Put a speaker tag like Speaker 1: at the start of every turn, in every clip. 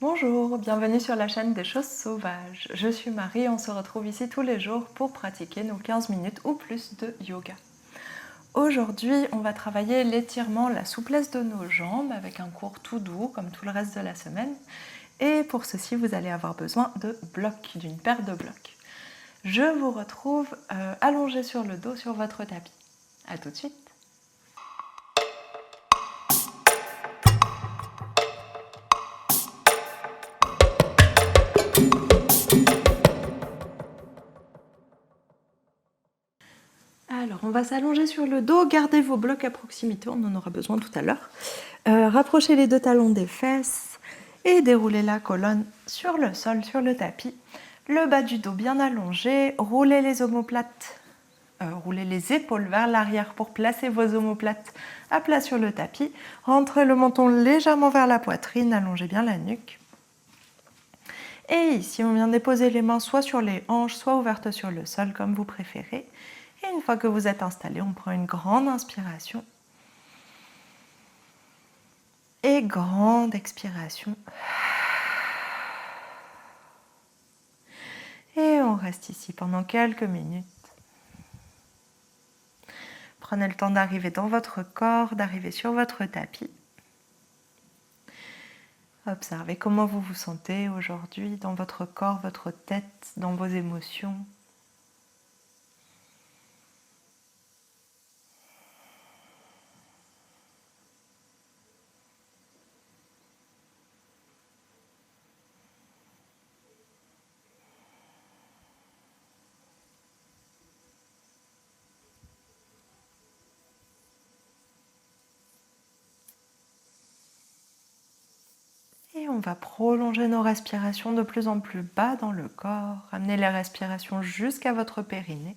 Speaker 1: Bonjour, bienvenue sur la chaîne des choses sauvages. Je suis Marie, on se retrouve ici tous les jours pour pratiquer nos 15 minutes ou plus de yoga. Aujourd'hui, on va travailler l'étirement, la souplesse de nos jambes avec un cours tout doux comme tout le reste de la semaine. Et pour ceci, vous allez avoir besoin de blocs, d'une paire de blocs. Je vous retrouve allongé sur le dos sur votre tapis. A tout de suite. Alors, on va s'allonger sur le dos, gardez vos blocs à proximité, on en aura besoin tout à l'heure. Rapprochez les deux talons des fesses et déroulez la colonne sur le sol, sur le tapis. Le bas du dos bien allongé, roulez les omoplates, roulez les épaules vers l'arrière pour placer vos omoplates à plat sur le tapis. Rentrez le menton légèrement vers la poitrine, allongez bien la nuque. Et ici, on vient déposer les mains soit sur les hanches, soit ouvertes sur le sol, comme vous préférez. Et une fois que vous êtes installé, on prend une grande inspiration. Et grande expiration. Et on reste ici pendant quelques minutes. Prenez le temps d'arriver dans votre corps, d'arriver sur votre tapis. Observez comment vous vous sentez aujourd'hui dans votre corps, votre tête, dans vos émotions. Et on va prolonger nos respirations de plus en plus bas dans le corps. Amenez les respirations jusqu'à votre périnée,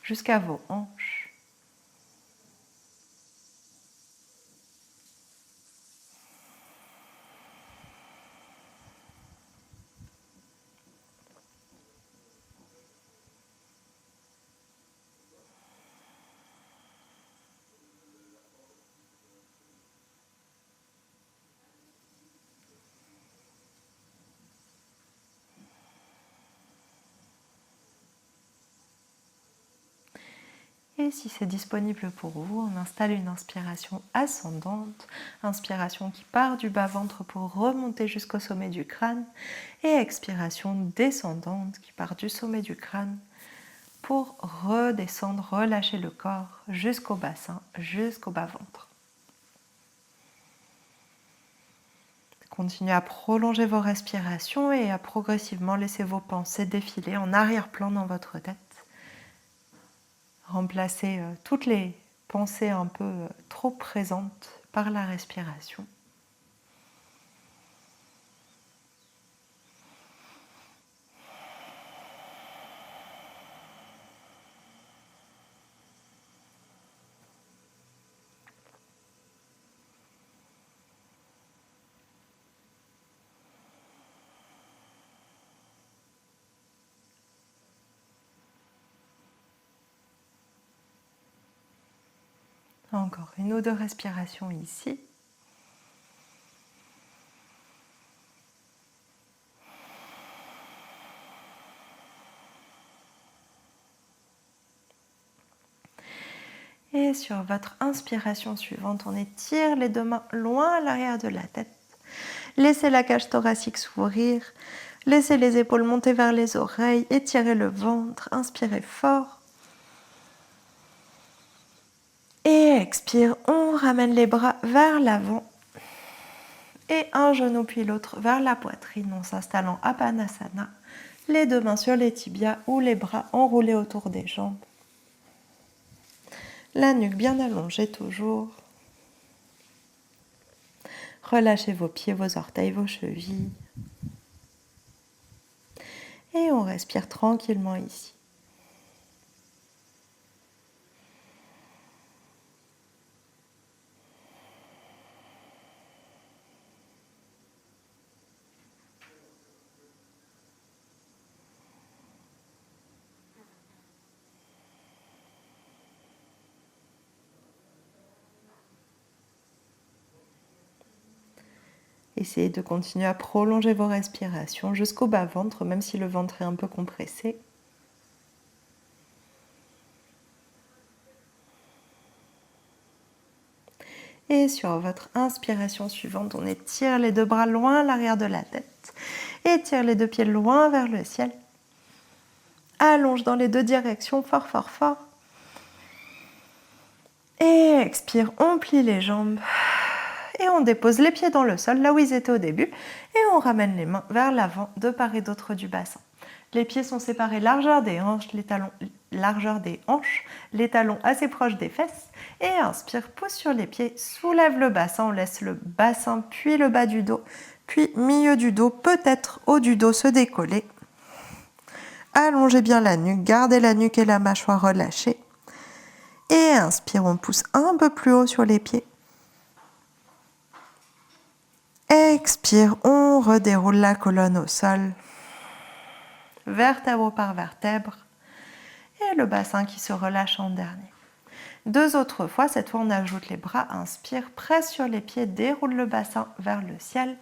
Speaker 1: jusqu'à vos hanches. Et si c'est disponible pour vous, on installe une inspiration ascendante, inspiration qui part du bas-ventre pour remonter jusqu'au sommet du crâne, et expiration descendante qui part du sommet du crâne pour redescendre, relâcher le corps jusqu'au bassin, jusqu'au bas-ventre. Continuez à prolonger vos respirations et à progressivement laisser vos pensées défiler en arrière-plan dans votre tête. Remplacez toutes les pensées un peu trop présentes par la respiration. Encore une ou deux respirations ici. Et sur votre inspiration suivante, on étire les deux mains loin à l'arrière de la tête. Laissez la cage thoracique s'ouvrir. Laissez les épaules monter vers les oreilles. Étirez le ventre. Inspirez fort. Et expire, on ramène les bras vers l'avant. Et un genou puis l'autre vers la poitrine en s'installant à Apanasana. Les deux mains sur les tibias ou les bras enroulés autour des jambes. La nuque bien allongée toujours. Relâchez vos pieds, vos orteils, vos chevilles. Et on respire tranquillement ici. Essayez de continuer à prolonger vos respirations jusqu'au bas-ventre, même si le ventre est un peu compressé. Et sur votre inspiration suivante, on étire les deux bras loin à l'arrière de la tête. Étire les deux pieds loin vers le ciel. Allonge dans les deux directions, fort, fort, fort. Et expire, on plie les jambes. Et on dépose les pieds dans le sol, là où ils étaient au début. Et on ramène les mains vers l'avant, de part et d'autre du bassin. Les pieds sont séparés largeur des hanches, les talons assez proches des fesses. Et inspire, pousse sur les pieds, soulève le bassin, on laisse le bassin, puis le bas du dos, puis milieu du dos, peut-être haut du dos se décoller. Allongez bien la nuque, gardez la nuque et la mâchoire relâchée. Et inspire, on pousse un peu plus haut sur les pieds. Expire, on redéroule la colonne au sol. Vertèbre par vertèbre. Et le bassin qui se relâche en dernier. 2 autres fois, cette fois on ajoute les bras. Inspire, presse sur les pieds, déroule le bassin vers le ciel.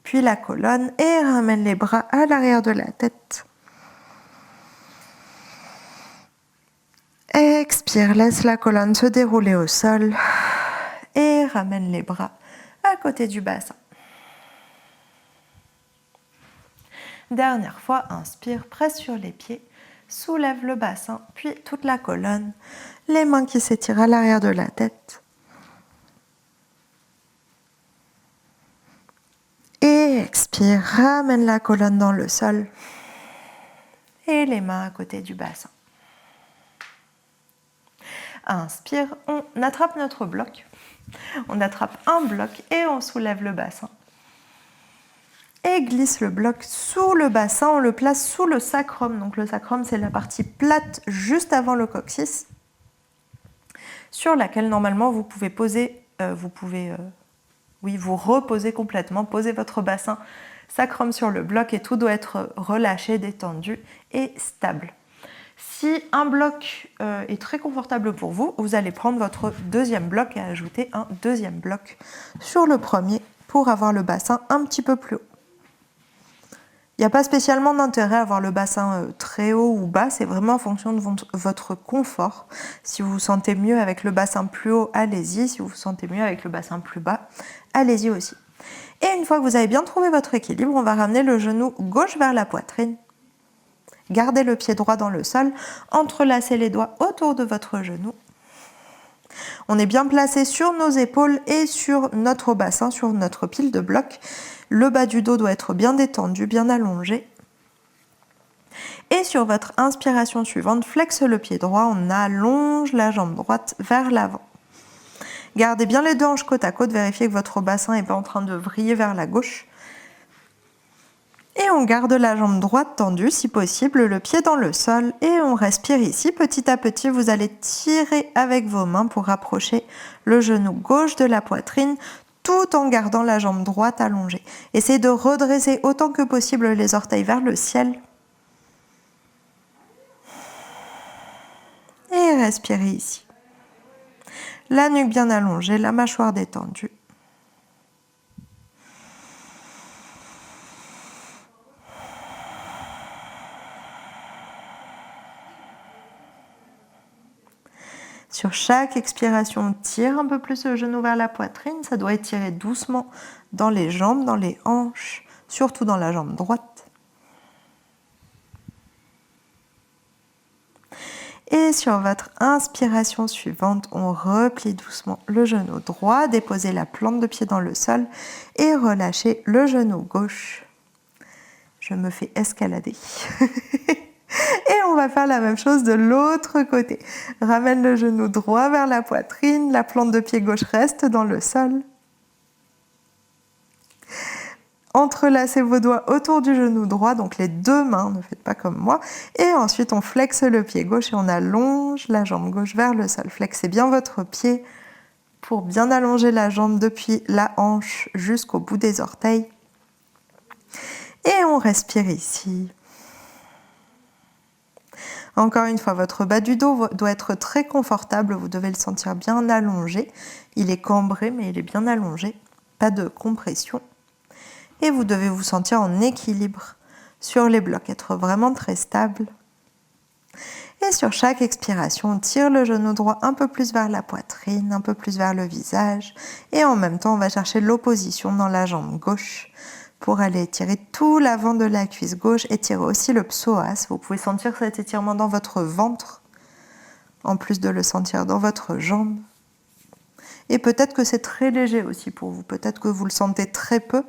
Speaker 1: Puis la colonne et ramène les bras à l'arrière de la tête. Expire, laisse la colonne se dérouler au sol et ramène les bras à côté du bassin. Dernière fois, inspire, presse sur les pieds, soulève le bassin, puis toute la colonne, les mains qui s'étirent à l'arrière de la tête. Et expire, ramène la colonne dans le sol et les mains à côté du bassin. Inspire, on attrape notre bloc. On attrape un bloc et on soulève le bassin. Et glisse le bloc sous le bassin, on le place sous le sacrum. Donc le sacrum, c'est la partie plate juste avant le coccyx, sur laquelle normalement vous pouvez poser, vous reposer complètement, poser votre bassin sacrum sur le bloc et tout doit être relâché, détendu et stable. Si un bloc est très confortable pour vous, vous allez prendre votre deuxième bloc et ajouter un deuxième bloc sur le premier pour avoir le bassin un petit peu plus haut. Il n'y a pas spécialement d'intérêt à avoir le bassin très haut ou bas, c'est vraiment en fonction de votre confort. Si vous vous sentez mieux avec le bassin plus haut, allez-y. Si vous vous sentez mieux avec le bassin plus bas, allez-y aussi. Et une fois que vous avez bien trouvé votre équilibre, on va ramener le genou gauche vers la poitrine. Gardez le pied droit dans le sol, entrelacez les doigts autour de votre genou. On est bien placé sur nos épaules et sur notre bassin, sur notre pile de blocs. Le bas du dos doit être bien détendu, bien allongé. Et sur votre inspiration suivante, flexe le pied droit, on allonge la jambe droite vers l'avant. Gardez bien les deux hanches côte à côte, vérifiez que votre bassin n'est pas en train de vriller vers la gauche. Et on garde la jambe droite tendue, si possible, le pied dans le sol. Et on respire ici. Petit à petit, vous allez tirer avec vos mains pour rapprocher le genou gauche de la poitrine, tout en gardant la jambe droite allongée. Essayez de redresser autant que possible les orteils vers le ciel. Et respirez ici. La nuque bien allongée, la mâchoire détendue. Sur chaque expiration, on tire un peu plus le genou vers la poitrine. Ça doit étirer doucement dans les jambes, dans les hanches, surtout dans la jambe droite. Et sur votre inspiration suivante, on replie doucement le genou droit, déposez la plante de pied dans le sol et relâchez le genou gauche. Je me fais escalader. Et on va faire la même chose de l'autre côté. Ramène le genou droit vers la poitrine, la plante de pied gauche reste dans le sol. Entrelacez vos doigts autour du genou droit, donc les deux mains, ne faites pas comme moi. Et ensuite, on flexe le pied gauche et on allonge la jambe gauche vers le sol. Flexez bien votre pied pour bien allonger la jambe depuis la hanche jusqu'au bout des orteils. Et on respire ici. Encore une fois, votre bas du dos doit être très confortable. Vous devez le sentir bien allongé. Il est cambré, mais il est bien allongé. pas de compression. Et vous devez vous sentir en équilibre sur les blocs, être vraiment très stable. Et sur chaque expiration, on tire le genou droit un peu plus vers la poitrine, un peu plus vers le visage. Et en même temps, on va chercher l'opposition dans la jambe gauche pour aller étirer tout l'avant de la cuisse gauche, étirer aussi le psoas. Vous pouvez sentir cet étirement dans votre ventre, en plus de le sentir dans votre jambe. Et peut-être que c'est très léger aussi pour vous, peut-être que vous le sentez très peu,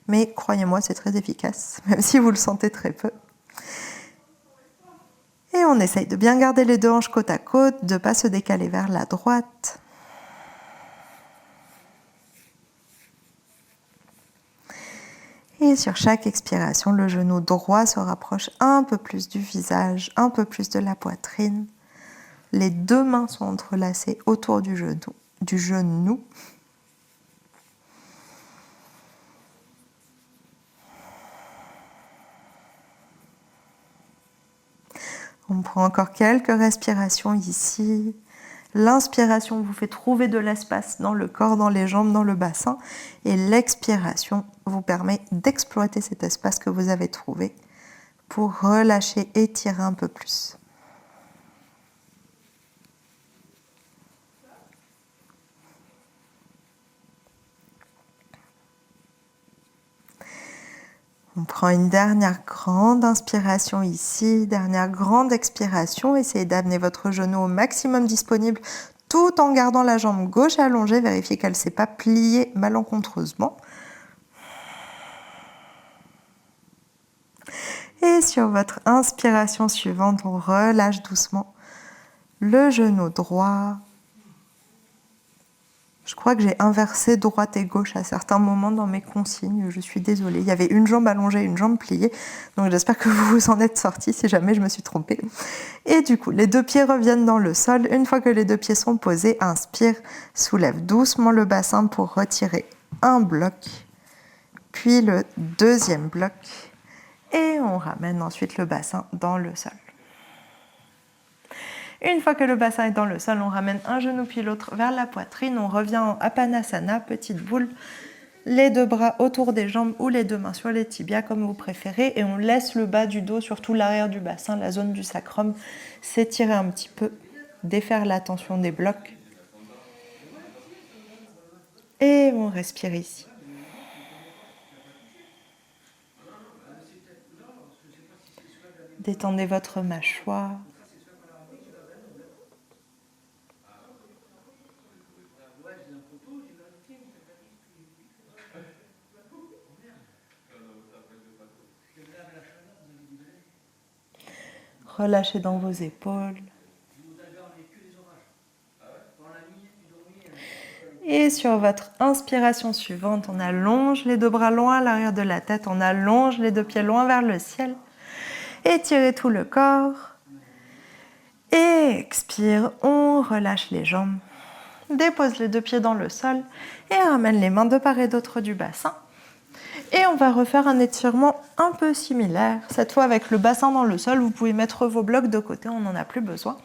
Speaker 1: mais croyez-moi, c'est très efficace, même si vous le sentez très peu. Et on essaye de bien garder les deux hanches côte à côte, de ne pas se décaler vers la droite. Et sur chaque expiration, le genou droit se rapproche un peu plus du visage, un peu plus de la poitrine. Les deux mains sont entrelacées autour du genou. On prend encore quelques respirations ici. L'inspiration vous fait trouver de l'espace dans le corps, dans les jambes, dans le bassin. Et l'expiration vous permet d'exploiter cet espace que vous avez trouvé pour relâcher, étirer un peu plus. On prend une dernière grande inspiration ici, dernière grande expiration. Essayez d'amener votre genou au maximum disponible tout en gardant la jambe gauche allongée. Vérifiez qu'elle ne s'est pas pliée malencontreusement. Et sur votre inspiration suivante, on relâche doucement le genou droit. Je crois que j'ai inversé droite et gauche à certains moments dans mes consignes, je suis désolée. Il y avait une jambe allongée, une jambe pliée, donc j'espère que vous vous en êtes sortis si jamais je me suis trompée. Et du coup, les deux pieds reviennent dans le sol. Une fois que les deux pieds sont posés, inspire, soulève doucement le bassin pour retirer un bloc, puis le deuxième bloc, et on ramène ensuite le bassin dans le sol. Une fois que le bassin est dans le sol, on ramène un genou puis l'autre vers la poitrine. On revient en Apanasana, petite boule. Les deux bras autour des jambes ou les deux mains sur les tibias comme vous préférez. Et on laisse le bas du dos, surtout l'arrière du bassin, la zone du sacrum, s'étirer un petit peu, défaire la tension des blocs. Et on respire ici. Détendez votre mâchoire. Relâchez dans vos épaules. Et sur votre inspiration suivante, on allonge les deux bras loin à l'arrière de la tête, on allonge les deux pieds loin vers le ciel. Étirez tout le corps. Et expire, on relâche les jambes. Dépose les deux pieds dans le sol et ramène les mains de part et d'autre du bassin. Et on va refaire un étirement un peu similaire. Cette fois avec le bassin dans le sol, vous pouvez mettre vos blocs de côté, on n'en a plus besoin.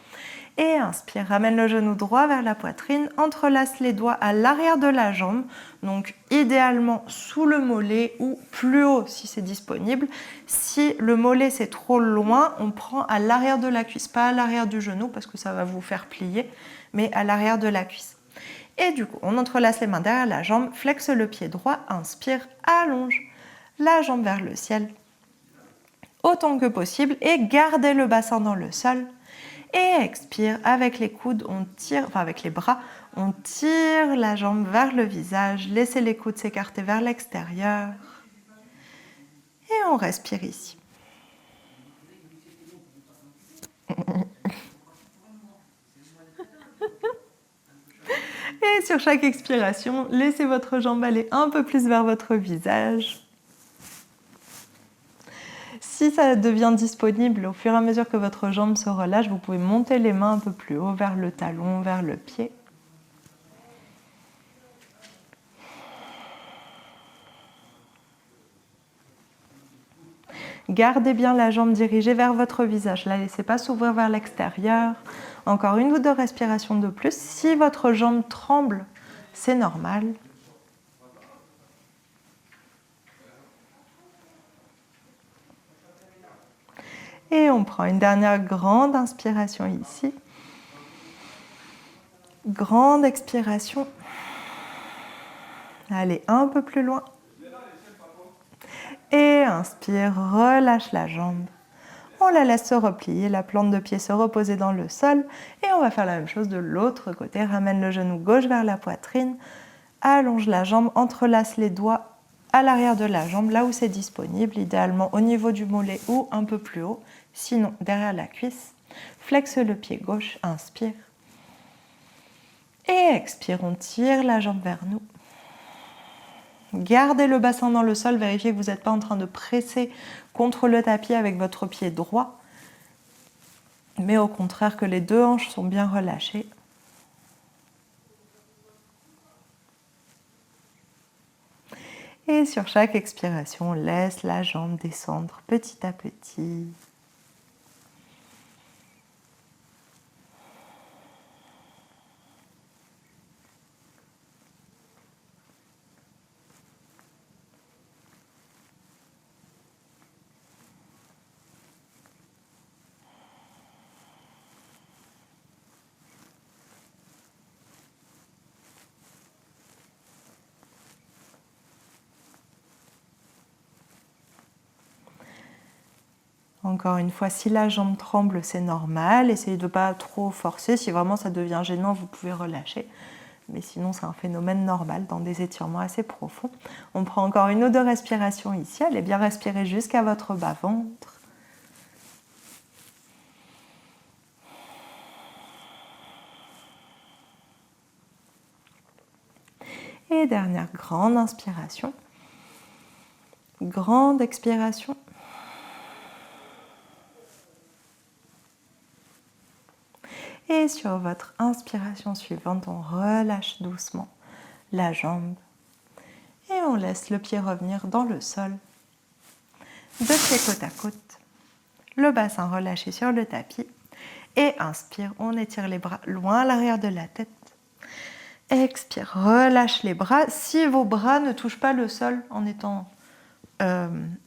Speaker 1: Et inspire, ramène le genou droit vers la poitrine, entrelace les doigts à l'arrière de la jambe, donc idéalement sous le mollet ou plus haut si c'est disponible. Si le mollet c'est trop loin, on prend à l'arrière de la cuisse, pas à l'arrière du genou parce que ça va vous faire plier, mais à l'arrière de la cuisse. Et du coup, on entrelace les mains derrière la jambe, flexe le pied droit, inspire, allonge la jambe vers le ciel autant que possible et gardez le bassin dans le sol. Et expire, avec les coudes, on tire, enfin avec les bras, on tire la jambe vers le visage, laissez les coudes s'écarter vers l'extérieur. Et on respire ici. Et sur chaque expiration, laissez votre jambe aller un peu plus vers votre visage. Si ça devient disponible au fur et à mesure que votre jambe se relâche, vous pouvez monter les mains un peu plus haut vers le talon, vers le pied. Gardez bien la jambe dirigée vers votre visage. Ne la laissez pas s'ouvrir vers l'extérieur. Encore une ou deux respirations de plus. Si votre jambe tremble, c'est normal. Et on prend une dernière grande inspiration ici. Grande expiration. Allez, un peu plus loin. Et inspire, relâche la jambe. On la laisse se replier, la plante de pied se reposer dans le sol. Et on va faire la même chose de l'autre côté. Ramène le genou gauche vers la poitrine. Allonge la jambe, entrelace les doigts à l'arrière de la jambe, là où c'est disponible, idéalement au niveau du mollet ou un peu plus haut, sinon derrière la cuisse. Flexe le pied gauche, inspire. Et expire, on tire la jambe vers nous. Gardez le bassin dans le sol, vérifiez que vous n'êtes pas en train de presser contre le tapis avec votre pied droit, mais au contraire que les deux hanches sont bien relâchées. Et sur chaque expiration, laisse la jambe descendre petit à petit. Encore une fois, si la jambe tremble, c'est normal. Essayez de ne pas trop forcer. Si vraiment ça devient gênant, vous pouvez relâcher. Mais sinon, c'est un phénomène normal dans des étirements assez profonds. On prend encore une ou deux respirations ici. Allez bien respirer jusqu'à votre bas-ventre. Et dernière grande inspiration. Grande expiration. Et sur votre inspiration suivante, on relâche doucement la jambe. Et on laisse le pied revenir dans le sol. Deux pieds côte à côte. Le bassin relâché sur le tapis. Et inspire, on étire les bras loin à l'arrière de la tête. Expire, relâche les bras. Si vos bras ne touchent pas le sol en étant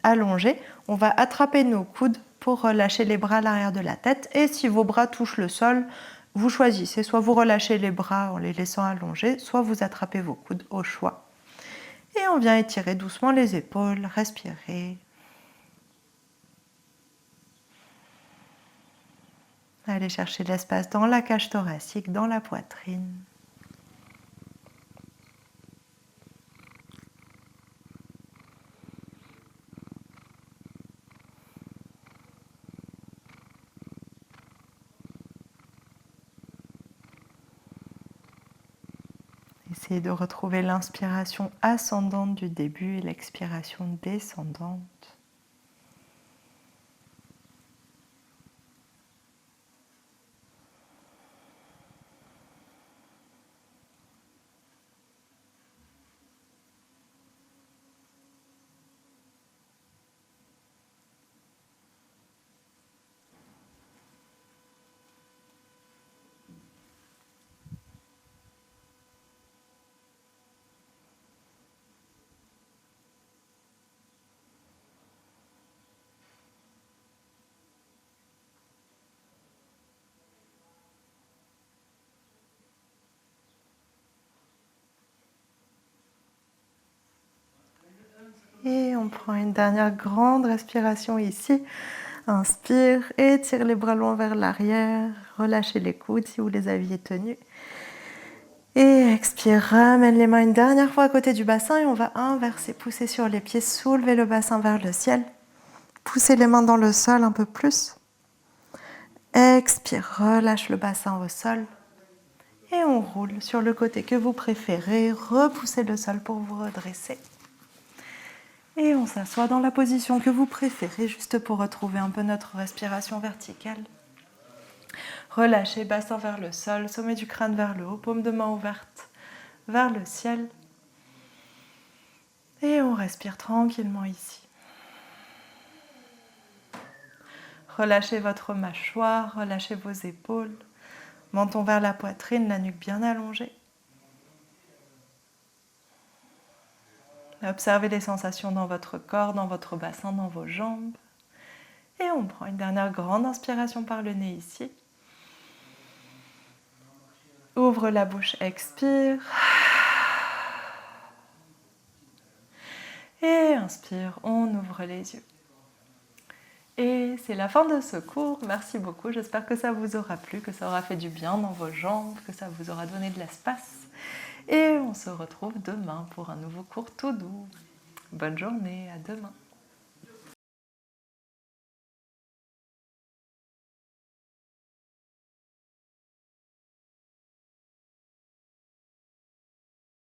Speaker 1: allongés, on va attraper nos coudes pour relâcher les bras à l'arrière de la tête. Et si vos bras touchent le sol, vous choisissez. Soit vous relâchez les bras en les laissant allongés, soit vous attrapez vos coudes au choix. Et on vient étirer doucement les épaules, respirer. Allez chercher de l'espace dans la cage thoracique, dans la poitrine. Essayez de retrouver l'inspiration ascendante du début et l'expiration descendante. Et on prend une dernière grande respiration ici. Inspire, étire les bras loin vers l'arrière. Relâchez les coudes si vous les aviez tenus. Et expire, ramène les mains une dernière fois à côté du bassin et on va inverser, pousser sur les pieds, soulever le bassin vers le ciel. Poussez les mains dans le sol un peu plus. Expire, relâche le bassin au sol. Et on roule sur le côté que vous préférez. Repoussez le sol pour vous redresser. Et on s'assoit dans la position que vous préférez, juste pour retrouver un peu notre respiration verticale. Relâchez, bassin vers le sol, sommet du crâne vers le haut, paume de main ouverte vers le ciel. Et on respire tranquillement ici. Relâchez votre mâchoire, relâchez vos épaules, menton vers la poitrine, la nuque bien allongée. Observez les sensations dans votre corps, dans votre bassin, dans vos jambes. Et on prend une dernière grande inspiration par le nez ici. Ouvre la bouche, expire. Et inspire, on ouvre les yeux. Et c'est la fin de ce cours. Merci beaucoup. J'espère que ça vous aura plu, que ça aura fait du bien dans vos jambes, que ça vous aura donné de l'espace. Et on se retrouve demain pour un nouveau cours tout doux. Bonne journée, à demain.